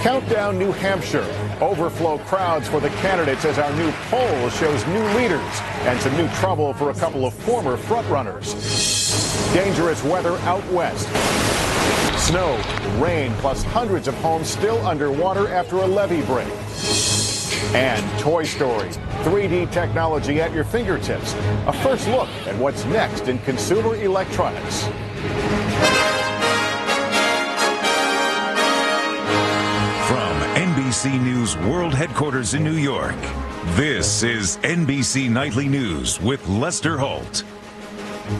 Countdown New Hampshire. Overflow crowds for the candidates as our new poll shows new leaders and some new trouble for a couple of former frontrunners. Dangerous weather out west. Snow, rain, plus hundreds of homes still underwater after a levee break. And Toy Story. 3D technology at your fingertips. A first look at what's next in consumer electronics. NBC News World Headquarters in New York. This is NBC Nightly News with Lester Holt.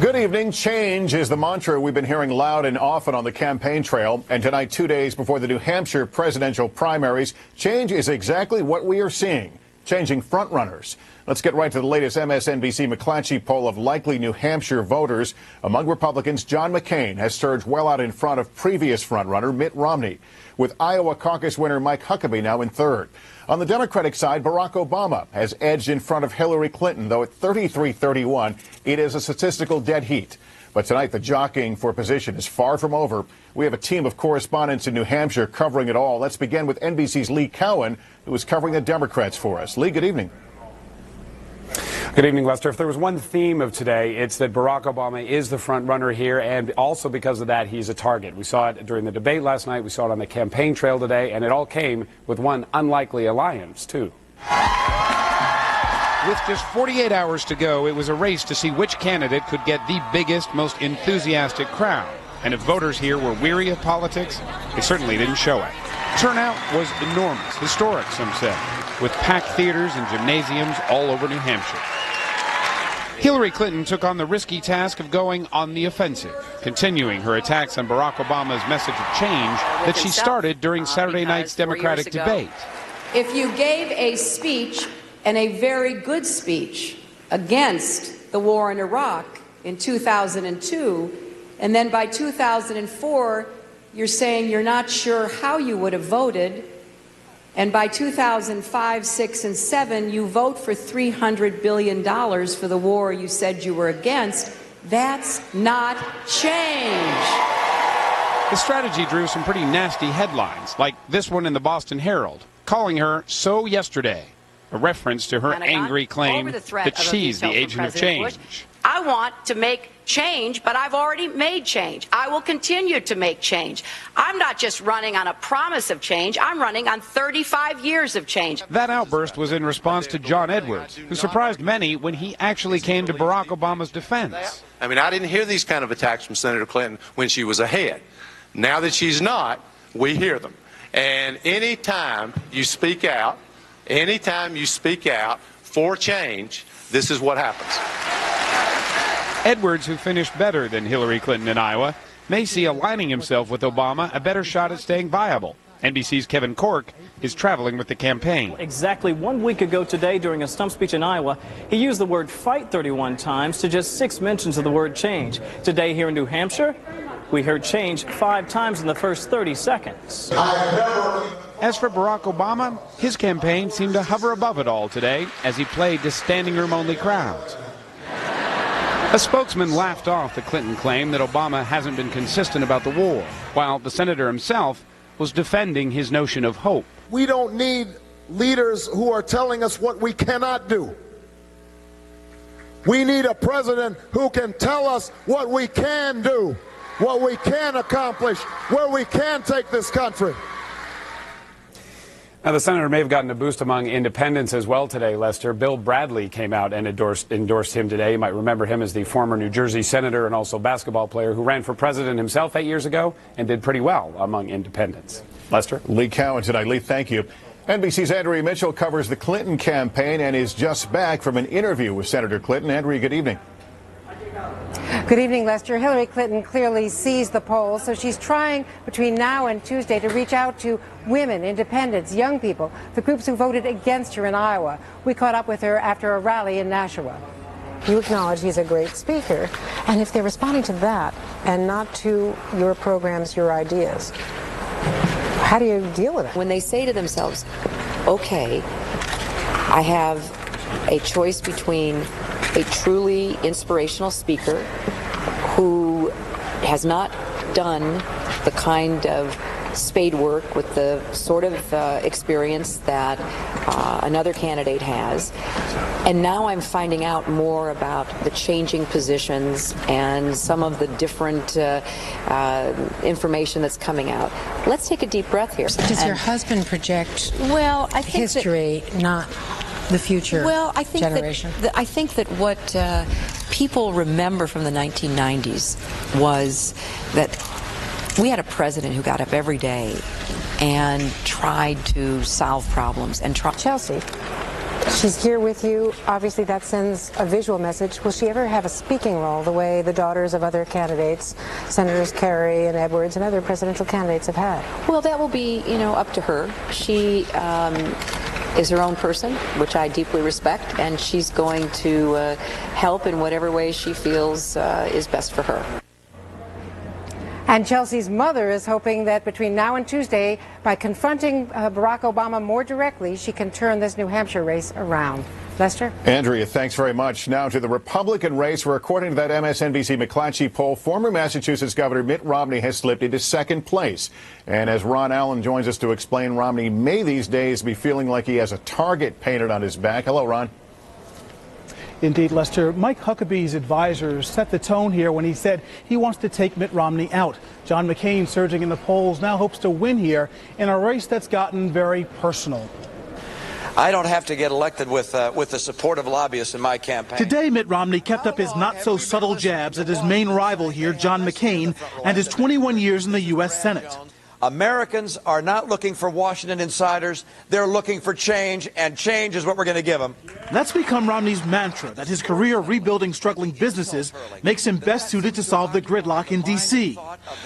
Good evening. Change is the mantra we've been hearing loud and often on the campaign trail. And tonight, 2 days before the New Hampshire presidential primaries, change is exactly what we are seeing. Changing frontrunners. Let's get right to the latest MSNBC McClatchy poll of likely New Hampshire voters. Among Republicans, John McCain has surged well out in front of previous frontrunner Mitt Romney, with Iowa caucus winner Mike Huckabee now in third. On the Democratic side, Barack Obama has edged in front of Hillary Clinton, though at 33-31, it is a statistical dead heat. But tonight, the jockeying for position is far from over. We have a team of correspondents in New Hampshire covering it all. Let's begin with NBC's Lee Cowan, who is covering the Democrats for us. Lee, good evening. Good evening, Lester. If there was one theme of today, it's that Barack Obama is the front runner here, and also because of that, he's a target. We saw it during the debate last night, we saw it on the campaign trail today, and it all came with one unlikely alliance, too. With just 48 hours to go, it was a race to see which candidate could get the biggest, most enthusiastic crowd. And if voters here were weary of politics, they certainly didn't show it. Turnout was enormous, historic, some say, with packed theaters and gymnasiums all over New Hampshire. Hillary Clinton took on the risky task of going on the offensive, continuing her attacks on Barack Obama's message of change that she started during Saturday night's Democratic debate. If you gave a speech, and a very good speech, against the war in Iraq in 2002, and then by 2004, you're saying you're not sure how you would have voted, and by 2005, 6, and 7, you vote for $300 billion for the war you said you were against. That's not change. The strategy drew some pretty nasty headlines, like this one in the Boston Herald, calling her "So Yesterday," a reference to her angry claim that she's the agent of change. I want to make change, but I've already made change. I will continue to make change. I'm not just running on a promise of change. I'm running on 35 years of change. That outburst was in response to John Edwards, who surprised many when he actually came to Barack Obama's defense. I mean, I didn't hear these kind of attacks from Senator Clinton when she was ahead. Now that she's not, we hear them. And anytime you speak out for change, this is what happens. Edwards, who finished better than Hillary Clinton in Iowa, may see aligning himself with Obama a better shot at staying viable. NBC's Kevin Cork is traveling with the campaign. Exactly 1 week ago today, during a stump speech in Iowa, he used the word fight 31 times to just 6 mentions of the word change. Today here in New Hampshire, we heard change 5 times in the first 30 seconds. As for Barack Obama, his campaign seemed to hover above it all today as he played to standing room only crowds. A spokesman laughed off the Clinton claim that Obama hasn't been consistent about the war, while the senator himself was defending his notion of hope. We don't need leaders who are telling us what we cannot do. We need a president who can tell us what we can do, what we can accomplish, where we can take this country. Now, the senator may have gotten a boost among independents as well today, Lester. Bill Bradley came out and endorsed him today. You might remember him as the former New Jersey senator and also basketball player who ran for president himself 8 years ago and did pretty well among independents. Lester? Lee Cowan tonight. Lee, thank you. NBC's Andrea Mitchell covers the Clinton campaign and is just back from an interview with Senator Clinton. Andrea, good evening. Good evening, Lester. Hillary Clinton clearly sees the polls, so she's trying between now and Tuesday to reach out to women, independents, young people, the groups who voted against her in Iowa. We caught up with her after a rally in Nashua. You acknowledge he's a great speaker, and if they're responding to that and not to your programs, your ideas, how do you deal with it? When they say to themselves, okay, I have a choice between a truly inspirational speaker who has not done the kind of spade work with the sort of experience that another candidate has. And now I'm finding out more about the changing positions and some of the different information that's coming out. Let's take a deep breath here. Does your husband project I think history, not the future generation? I think that what people remember from the 1990s was that we had a president who got up every day and tried to solve problems and try. Chelsea, she's here with you. Obviously, that sends a visual message. Will she ever have a speaking role the way the daughters of other candidates, Senators Kerry and Edwards and other presidential candidates have had? Well, that will be, up to her. She is her own person, which I deeply respect, and she's going to help in whatever way she feels is best for her. And Chelsea's mother is hoping that between now and Tuesday, by confronting Barack Obama more directly, she can turn this New Hampshire race around. Lester? Andrea, thanks very much. Now to the Republican race, where according to that MSNBC McClatchy poll, former Massachusetts Governor Mitt Romney has slipped into second place. And as Ron Allen joins us to explain, Romney may these days be feeling like he has a target painted on his back. Hello, Ron. Indeed, Lester. Mike Huckabee's advisors set the tone here when he said he wants to take Mitt Romney out. John McCain, surging in the polls, now hopes to win here in a race that's gotten very personal. I don't have to get elected with the support of lobbyists in my campaign. Today, Mitt Romney kept up his not-so-subtle jabs at his main rival here, John McCain, and his 21 years in the U.S. Senate. Americans are not looking for Washington insiders. They're looking for change, and change is what we're going to give them. That's become Romney's mantra, that his career rebuilding struggling businesses makes him best suited to solve the gridlock in D.C.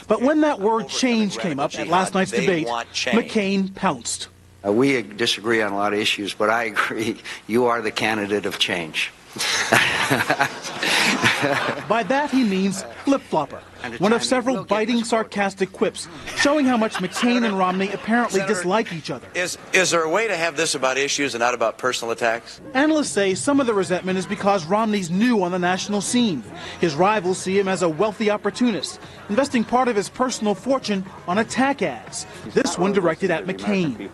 But when that word change came up at last night's debate, McCain pounced. We disagree on a lot of issues, but I agree you are the candidate of change. By that he means flip-flopper, one of several biting, sarcastic quips, showing how much McCain and Romney apparently dislike each other. Is there a way to have this about issues and not about personal attacks? Analysts say some of the resentment is because Romney's new on the national scene. His rivals see him as a wealthy opportunist, investing part of his personal fortune on attack ads. This one directed at McCain.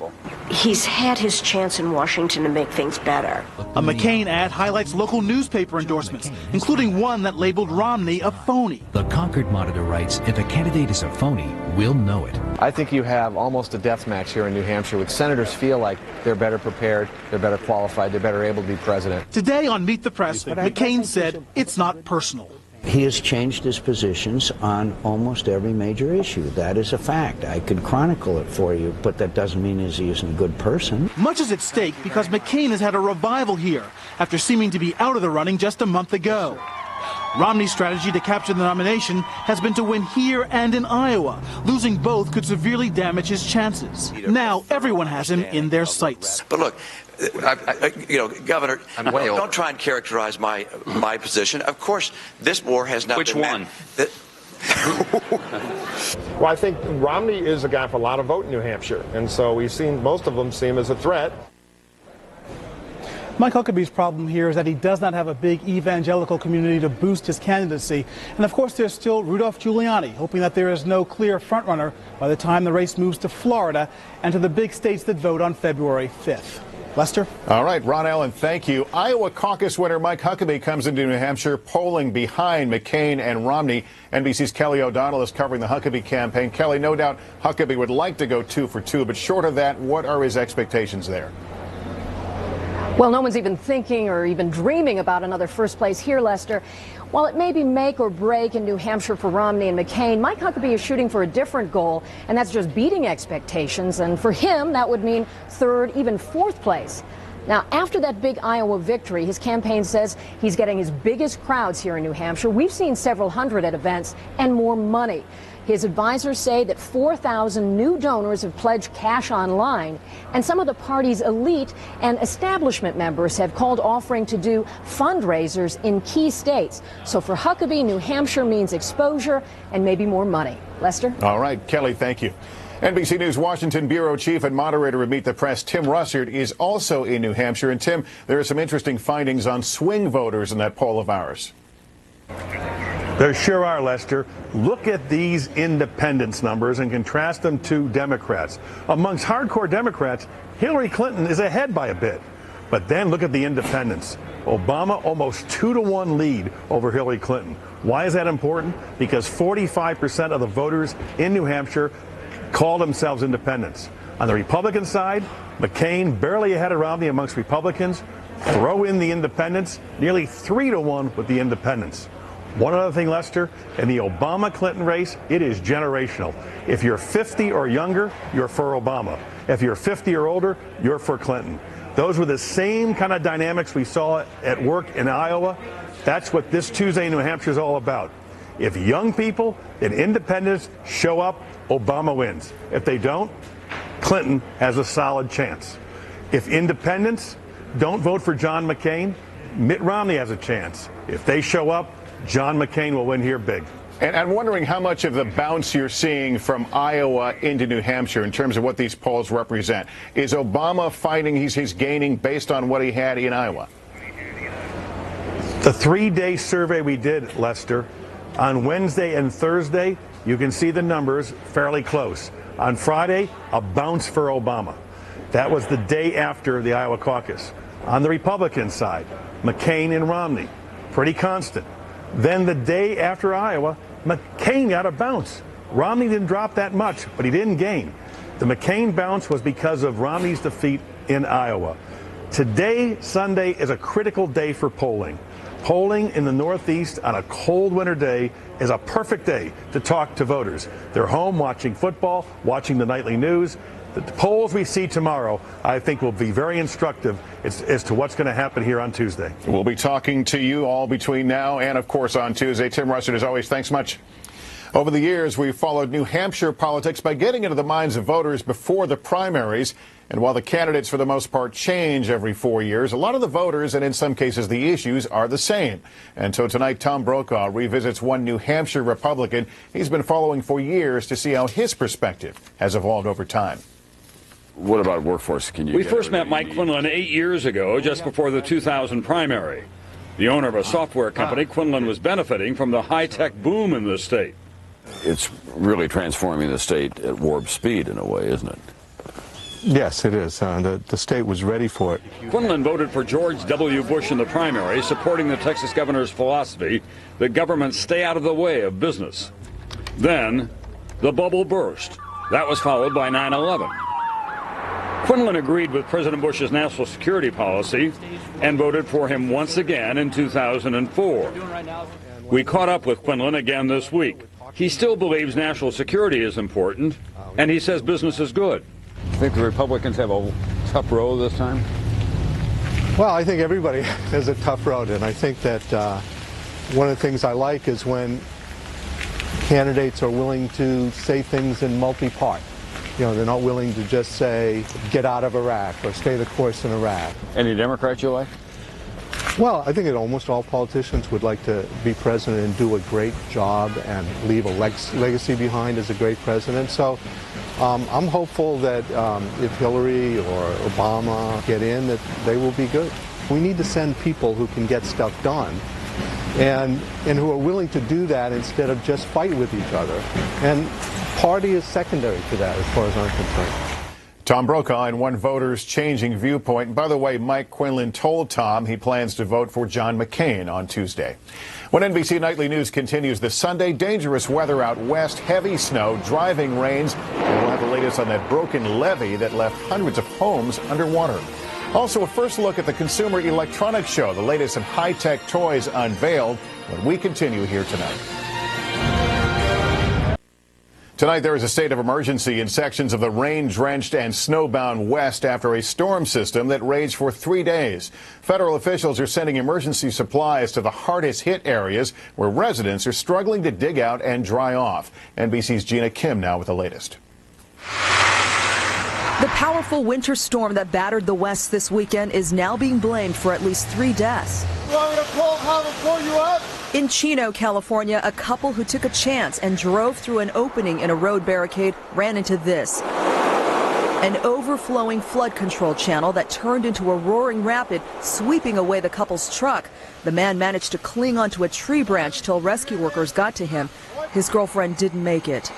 He's had his chance in Washington to make things better. A McCain ad highlights local newspaper endorsements, including one that labeled Romney a phony. The Concord Monitor writes, if a candidate is a phony, we'll know it. I think you have almost a death match here in New Hampshire, with senators feel like they're better prepared, they're better qualified, they're better able to be president. Today on Meet the Press, McCain said it's not personal. He has changed his positions on almost every major issue. That is a fact. I could chronicle it for you, but that doesn't mean he isn't a good person. Much is at stake because McCain has had a revival here after seeming to be out of the running just a month ago. Romney's strategy to capture the nomination has been to win here and in Iowa. Losing both could severely damage his chances. Now everyone has him in their sights. But look, Governor, don't try and characterize my position. Of course, this war has not Which been one? Well, I think Romney is a guy for a lot of vote in New Hampshire, and so we've seen most of them see him as a threat. Mike Huckabee's problem here is that he does not have a big evangelical community to boost his candidacy. And of course, there's still Rudolph Giuliani, hoping that there is no clear frontrunner by the time the race moves to Florida and to the big states that vote on February 5th. Lester? All right, Ron Allen, thank you. Iowa caucus winner Mike Huckabee comes into New Hampshire polling behind McCain and Romney. NBC's Kelly O'Donnell is covering the Huckabee campaign. Kelly, no doubt Huckabee would like to go 2 for 2, but short of that, what are his expectations there? Well, no one's even thinking or even dreaming about another first place here, Lester. While it may be make or break in New Hampshire for Romney and McCain, Mike Huckabee is shooting for a different goal, and that's just beating expectations. And for him, that would mean 3rd, even 4th place. Now, after that big Iowa victory, his campaign says he's getting his biggest crowds here in New Hampshire. We've seen several hundred at events and more money. His advisors say that 4,000 new donors have pledged cash online, and some of the party's elite and establishment members have called offering to do fundraisers in key states. So for Huckabee, New Hampshire means exposure and maybe more money. Lester? All right, Kelly, thank you. NBC News Washington bureau chief and moderator of Meet the Press, Tim Russert, is also in New Hampshire. And Tim, there are some interesting findings on swing voters in that poll of ours. There sure are, Lester. Look at these independents numbers and contrast them to Democrats. Amongst hardcore Democrats, Hillary Clinton is ahead by a bit. But then look at the independents. Obama almost 2-to-1 lead over Hillary Clinton. Why is that important? Because 45% of the voters in New Hampshire call themselves independents. On the Republican side, McCain barely ahead of Romney amongst Republicans. Throw in the independents, nearly 3-to-1 with the independents. One other thing, Lester, in the Obama-Clinton race, it is generational. If you're 50 or younger, you're for Obama. If you're 50 or older, you're for Clinton. Those were the same kind of dynamics we saw at work in Iowa. That's what this Tuesday in New Hampshire is all about. If young people and independents show up, Obama wins. If they don't, Clinton has a solid chance. If independents don't vote for John McCain, Mitt Romney has a chance. If they show up, John McCain will win here big. And I'm wondering how much of the bounce you're seeing from Iowa into New Hampshire in terms of what these polls represent. Is Obama finding he's gaining based on what he had in Iowa? The 3-day survey we did, Lester, on Wednesday and Thursday, you can see the numbers fairly close. On Friday, a bounce for Obama. That was the day after the Iowa caucus. On the Republican side, McCain and Romney, pretty constant. Then the day after Iowa, McCain got a bounce. Romney didn't drop that much, but he didn't gain. The McCain bounce was because of Romney's defeat in Iowa. Today, Sunday, is a critical day for polling. Polling in the Northeast on a cold winter day is a perfect day to talk to voters. They're home watching football, watching the nightly news. The polls we see tomorrow, I think, will be very instructive as to what's going to happen here on Tuesday. We'll be talking to you all between now and, of course, on Tuesday. Tim Russert, as always, thanks much. Over the years, we've followed New Hampshire politics by getting into the minds of voters before the primaries. And while the candidates, for the most part, change every 4 years, a lot of the voters, and in some cases the issues, are the same. And so tonight, Tom Brokaw revisits one New Hampshire Republican he's been following for years to see how his perspective has evolved over time. What about workforce? We first met Mike Quinlan 8 years ago, just before the 2000 primary. The owner of a software company, Quinlan was benefiting from the high-tech boom in the state. It's really transforming the state at warp speed in a way, isn't it? Yes, it is. The state was ready for it. Quinlan voted for George W. Bush in the primary, supporting the Texas governor's philosophy that government stay out of the way of business. Then, the bubble burst. That was followed by 9/11. Quinlan agreed with President Bush's national security policy and voted for him once again in 2004. We caught up with Quinlan again this week. He still believes national security is important, and he says business is good. Think the Republicans have a tough road this time? Well, I think everybody has a tough road, and I think that one of the things I like is when candidates are willing to say things in multi-part. You know, they're not willing to just say, get out of Iraq or stay the course in Iraq. Any Democrats you like? Well, I think that almost all politicians would like to be president and do a great job and leave a legacy behind as a great president. So I'm hopeful that if Hillary or Obama get in, that they will be good. We need to send people who can get stuff done and who are willing to do that instead of just fight with each other. And party is secondary to that as far as I'm concerned. Tom Brokaw and one voter's changing viewpoint. And by the way, Mike Quinlan told Tom he plans to vote for John McCain on Tuesday. When NBC Nightly News continues this Sunday, dangerous weather out west, heavy snow, driving rains, and we'll have the latest on that broken levee that left hundreds of homes underwater. Also, a first look at the Consumer Electronics Show, the latest in high-tech toys unveiled, when we continue here tonight. Tonight, there is a state of emergency in sections of the rain-drenched and snowbound West after a storm system that raged for 3 days. Federal officials are sending emergency supplies to the hardest-hit areas where residents are struggling to dig out and dry off. NBC's Gina Kim now with the latest. The powerful winter storm that battered the West this weekend is now being blamed for at least 3 deaths. You want me to pull you up? In Chino, California, a couple who took a chance and drove through an opening in a road barricade ran into this. An overflowing flood control channel that turned into a roaring rapid, sweeping away the couple's truck. The man managed to cling onto a tree branch till rescue workers got to him. His girlfriend didn't make it.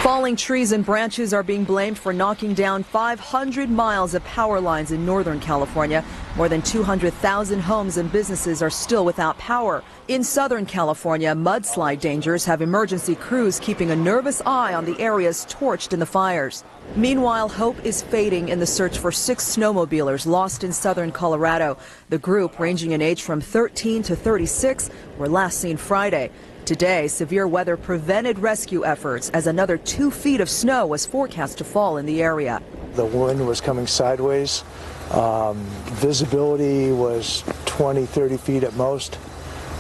Falling trees and branches are being blamed for knocking down 500 miles of power lines in Northern California. More than 200,000 homes and businesses are still without power. In Southern California, mudslide dangers have emergency crews keeping a nervous eye on the areas torched in the fires. Meanwhile, hope is fading in the search for 6 snowmobilers lost in southern Colorado. The group, ranging in age from 13 to 36, were last seen Friday. Today, severe weather prevented rescue efforts as another 2 feet of snow was forecast to fall in the area. The wind was coming sideways. Visibility was 20, 30 feet at most.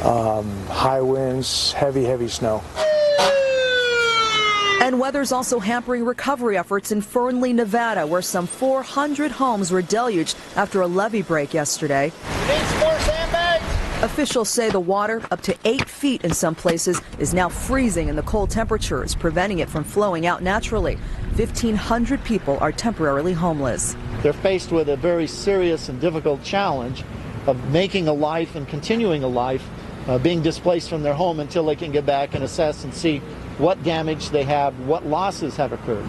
High winds, heavy snow. And weather's also hampering recovery efforts in Fernley, Nevada, where some 400 homes were deluged after a levee break yesterday. Officials say the water, up to 8 feet in some places, is now freezing in the cold temperatures, preventing it from flowing out naturally. 1,500 people are temporarily homeless. They're faced with a very serious and difficult challenge of making a life and continuing a life, being displaced from their home until they can get back and assess and see what damage they have, what losses have occurred.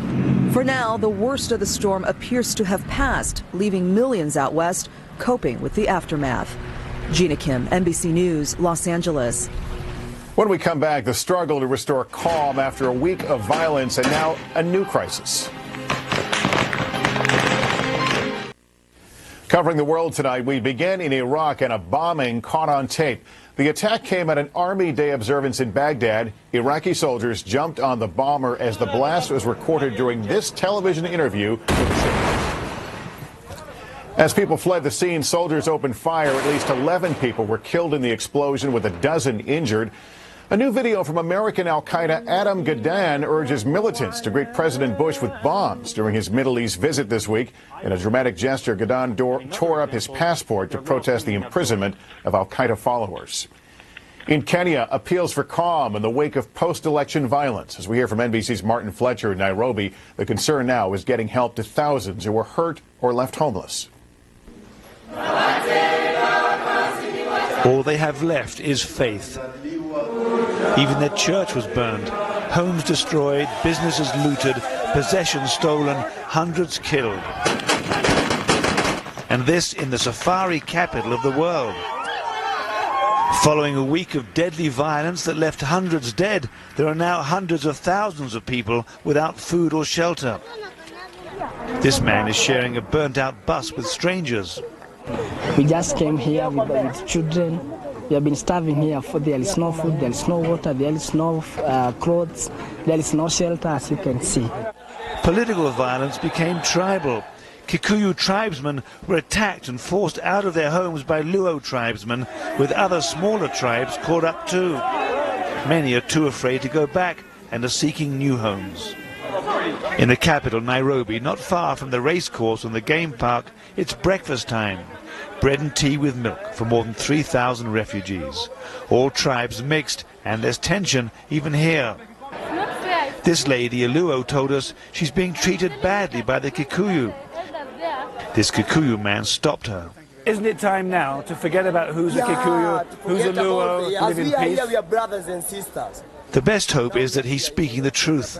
For now, the worst of the storm appears to have passed, leaving millions out west coping with the aftermath. Gina Kim, NBC News, Los Angeles. When we come back, the struggle to restore calm after a week of violence and now a new crisis. Covering the world tonight, we begin in Iraq and a bombing caught on tape. The attack came at an Army Day observance in Baghdad. Iraqi soldiers jumped on the bomber as the blast was recorded during this television interview. As people fled the scene, soldiers opened fire. At least 11 people were killed in the explosion, with a dozen injured. A new video from American al-Qaeda Adam Gadan urges militants to greet President Bush with bombs during his Middle East visit this week. In a dramatic gesture, Gadan tore up his passport to protest the imprisonment of al-Qaeda followers. In Kenya, appeals for calm in the wake of post-election violence. As we hear from NBC's Martin Fletcher in Nairobi, the concern now is getting help to thousands who were hurt or left homeless. All they have left is faith. Even their church was burned, homes destroyed, businesses looted, possessions stolen, hundreds killed. And this in the safari capital of the world. Following a week of deadly violence that left hundreds dead, there are now hundreds of thousands of people without food or shelter. This man is sharing a burnt-out bus with strangers. We just came here with children. We have been starving here, for there is no food, there is no water, there is no clothes, there is no shelter, as you can see. Political violence became tribal. Kikuyu tribesmen were attacked and forced out of their homes by Luo tribesmen, with other smaller tribes caught up too. Many are too afraid to go back and are seeking new homes. In the capital, Nairobi, not far from the racecourse and the game park, it's breakfast time. Bread and tea with milk for more than 3,000 refugees. All tribes mixed, and there's tension even here. This lady, Aluo, told us she's being treated badly by the Kikuyu. This Kikuyu man stopped her. Isn't it time now to forget about who's a Kikuyu, who's a Luo, live in peace? We are brothers and sisters. The best hope is that he's speaking the truth.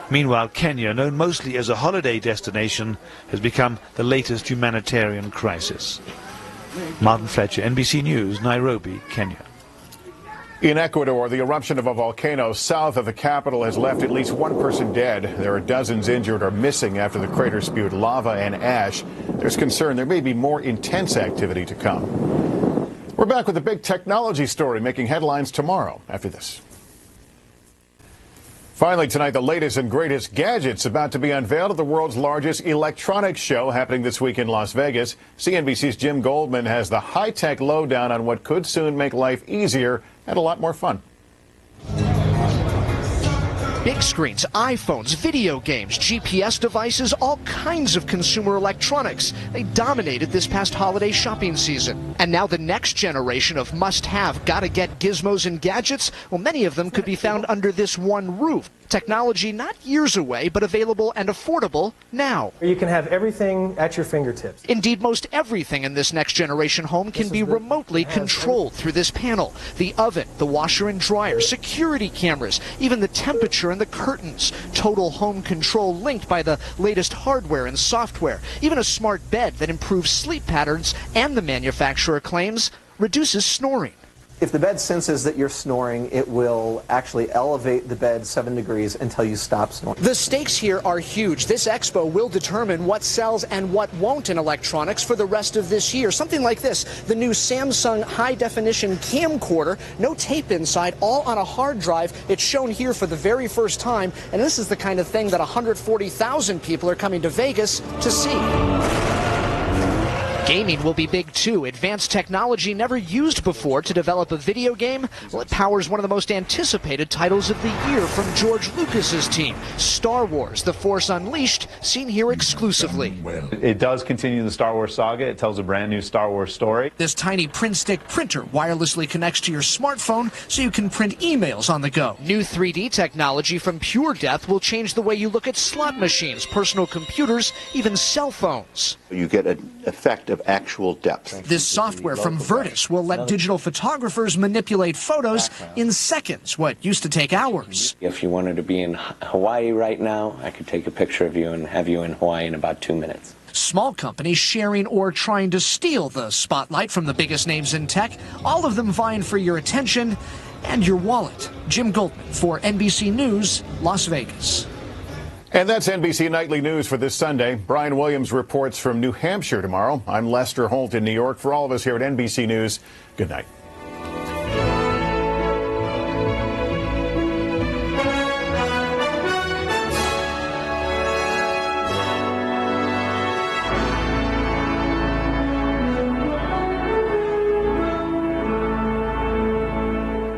Meanwhile, Kenya, known mostly as a holiday destination, has become the latest humanitarian crisis. Martin Fletcher, NBC News, Nairobi, Kenya. In Ecuador, the eruption of a volcano south of the capital has left at least one person dead. There are dozens injured or missing after the crater spewed lava and ash. There's concern there may be more intense activity to come. We're back with a big technology story making headlines tomorrow after this. Finally tonight, the latest and greatest gadgets about to be unveiled at the world's largest electronics show happening this week in Las Vegas. CNBC's Jim Goldman has the high-tech lowdown on what could soon make life easier and a lot more fun. Big screens, iPhones, video games, GPS devices, all kinds of consumer electronics. They dominated this past holiday shopping season. And now the next generation of must-have, gotta-get gizmos and gadgets, well, many of them could be found under this one roof. Technology not years away, but available and affordable now. You can have everything at your fingertips. Indeed, most everything in this next-generation home can be remotely controlled through this panel. The oven, the washer and dryer, security cameras, even the temperature and the curtains. Total home control linked by the latest hardware and software. Even a smart bed that improves sleep patterns and, the manufacturer claims, reduces snoring. If the bed senses that you're snoring, it will actually elevate the bed 7 degrees until you stop snoring. The stakes here are huge. This expo will determine what sells and what won't in electronics for the rest of this year. Something like this, the new Samsung high-definition camcorder, no tape inside, all on a hard drive. It's shown here for the very first time, and this is the kind of thing that 140,000 people are coming to Vegas to see. Gaming will be big too. Advanced technology never used before to develop a video game. Well, it powers one of the most anticipated titles of the year from George Lucas's team, Star Wars: The Force Unleashed, seen here exclusively. It does continue the Star Wars saga. It tells a brand new Star Wars story. This tiny print stick printer wirelessly connects to your smartphone so you can print emails on the go. New 3D technology from Pure Death will change the way you look at slot machines, personal computers, even cell phones. You get an effect of actual depth. This software from Virtus will let digital photographers manipulate photos in seconds, what used to take hours. If you wanted to be in Hawaii right now, I could take a picture of you and have you in Hawaii in about 2 minutes. Small companies sharing or trying to steal the spotlight from the biggest names in tech, all of them vying for your attention and your wallet. Jim Goldman for NBC News, Las Vegas. And that's NBC Nightly News for this Sunday. Brian Williams reports from New Hampshire tomorrow. I'm Lester Holt in New York. For all of us here at NBC News, good night.